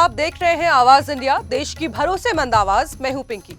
आप देख रहे हैं आवाज इंडिया, देश की भरोसेमंद आवाज। मैं हूं पिंकी।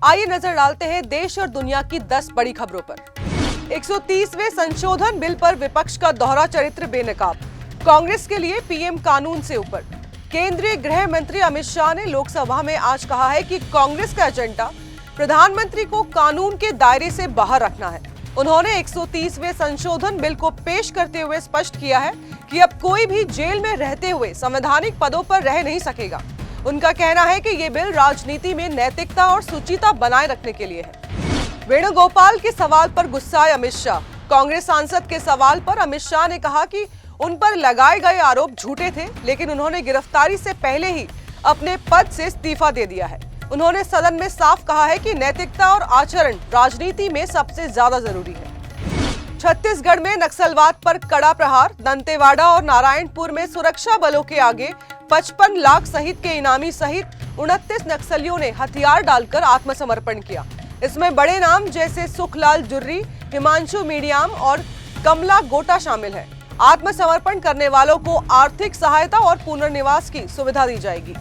आइए नजर डालते हैं देश और दुनिया की 10 बड़ी खबरों पर। 130वें संशोधन बिल पर विपक्ष का दोहरा चरित्र बेनकाब। कांग्रेस के लिए पीएम कानून से ऊपर। केंद्रीय गृह मंत्री अमित शाह ने लोकसभा में आज कहा है कि कांग्रेस का एजेंडा प्रधानमंत्री को कानून के दायरे से बाहर रखना है। उन्होंने 130वें संशोधन बिल को पेश करते हुए स्पष्ट किया है कि अब कोई भी जेल में रहते हुए संवैधानिक पदों पर रह नहीं सकेगा। उनका कहना है कि ये बिल राजनीति में नैतिकता और सुचिता बनाए रखने के लिए है। वेणुगोपाल के सवाल पर गुस्साए अमित शाह। कांग्रेस सांसद के सवाल पर अमित शाह ने कहा कि उन पर लगाए गए आरोप झूठे थे, लेकिन उन्होंने गिरफ्तारी से पहले ही अपने पद से इस्तीफा दे दिया है। उन्होंने सदन में साफ कहा है कि नैतिकता और आचरण राजनीति में सबसे ज्यादा जरूरी है। छत्तीसगढ़ में नक्सलवाद पर कड़ा प्रहार। दंतेवाड़ा और नारायणपुर में सुरक्षा बलों के आगे 55 लाख सहित के इनामी सहित 29 नक्सलियों ने हथियार डालकर आत्मसमर्पण किया। इसमें बड़े नाम जैसे सुखलाल जुर्री, हिमांशु मीडियाम और कमला गोटा शामिल है। आत्मसमर्पण करने वालों को आर्थिक सहायता और पुनर्निवास की सुविधा दी जाएगी।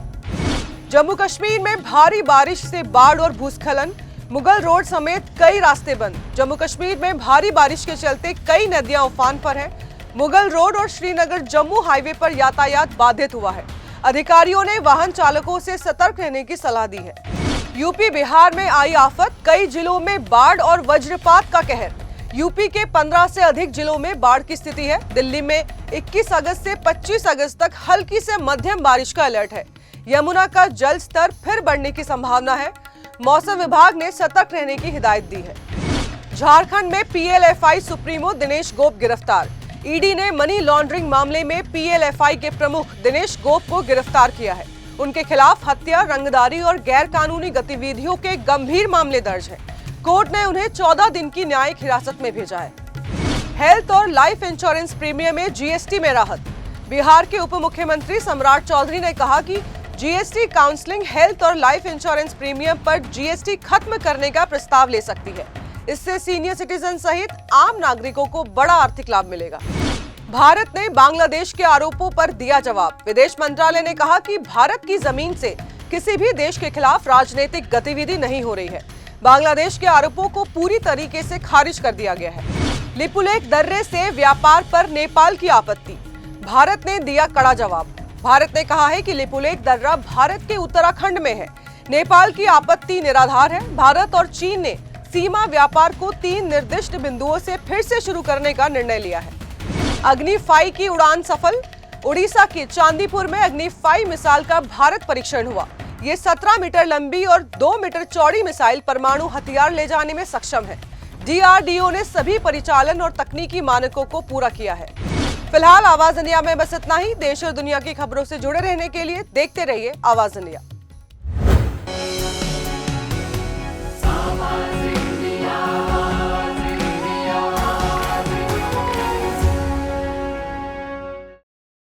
जम्मू कश्मीर में भारी बारिश से बाढ़ और भूस्खलन। मुगल रोड समेत कई रास्ते बंद। जम्मू कश्मीर में भारी बारिश के चलते कई नदियां उफान पर हैं। मुगल रोड और श्रीनगर जम्मू हाईवे पर यातायात बाधित हुआ है। अधिकारियों ने वाहन चालकों से सतर्क रहने की सलाह दी है। यूपी बिहार में आई आफत। कई जिलों में बाढ़ और वज्रपात का कहर। यूपी के 15 से अधिक जिलों में बाढ़ की स्थिति है। दिल्ली में 21 अगस्त से 25 अगस्त तक हल्की से मध्यम बारिश का अलर्ट है। यमुना का जल स्तर फिर बढ़ने की संभावना है। मौसम विभाग ने सतर्क रहने की हिदायत दी है। झारखंड में पीएलएफआई सुप्रीमो दिनेश गोप गिरफ्तार। ईडी ने मनी लॉन्ड्रिंग मामले में पीएलएफआई के प्रमुख दिनेश गोप को गिरफ्तार किया है। उनके खिलाफ हत्या, रंगदारी और गैर कानूनी गतिविधियों के गंभीर मामले दर्ज हैं। कोर्ट ने उन्हें 14 दिन की न्यायिक हिरासत में भेजा है। हेल्थ और लाइफ इंश्योरेंस प्रीमियम में जीएसटी में राहत। बिहार के उप मुख्यमंत्री सम्राट चौधरी ने कहा कि जीएसटी काउंसलिंग हेल्थ और लाइफ इंश्योरेंस प्रीमियम पर जीएसटी खत्म करने का प्रस्ताव ले सकती है। इससे सीनियर सिटीजन सहित आम नागरिकों को बड़ा आर्थिक लाभ मिलेगा। भारत ने बांग्लादेश के आरोपों पर दिया जवाब। विदेश मंत्रालय ने कहा कि भारत की जमीन से किसी भी देश के खिलाफ राजनीतिक गतिविधि नहीं हो रही है। बांग्लादेश के आरोपों को पूरी तरीके से खारिज कर दिया गया है। लिपुलेख दर्रे से व्यापार पर नेपाल की आपत्ति। भारत ने दिया कड़ा जवाब। भारत ने कहा है कि लिपुलेख दर्रा भारत के उत्तराखंड में है। नेपाल की आपत्ति निराधार है। भारत और चीन ने सीमा व्यापार को 3 निर्दिष्ट बिंदुओं से फिर से शुरू करने का निर्णय लिया है। अग्नि 5 की उड़ान सफल। उड़ीसा के चांदीपुर में अग्नि 5 मिसाइल का भारत परीक्षण हुआ। ये 17 मीटर लंबी और 2 मीटर चौड़ी मिसाइल परमाणु हथियार ले जाने में सक्षम है। डीआरडीओ ने सभी परिचालन और तकनीकी मानकों को पूरा किया है। फिलहाल आवाज इंडिया में बस इतना ही। देश और दुनिया की खबरों से जुड़े रहने के लिए देखते रहिए आवाज इंडिया।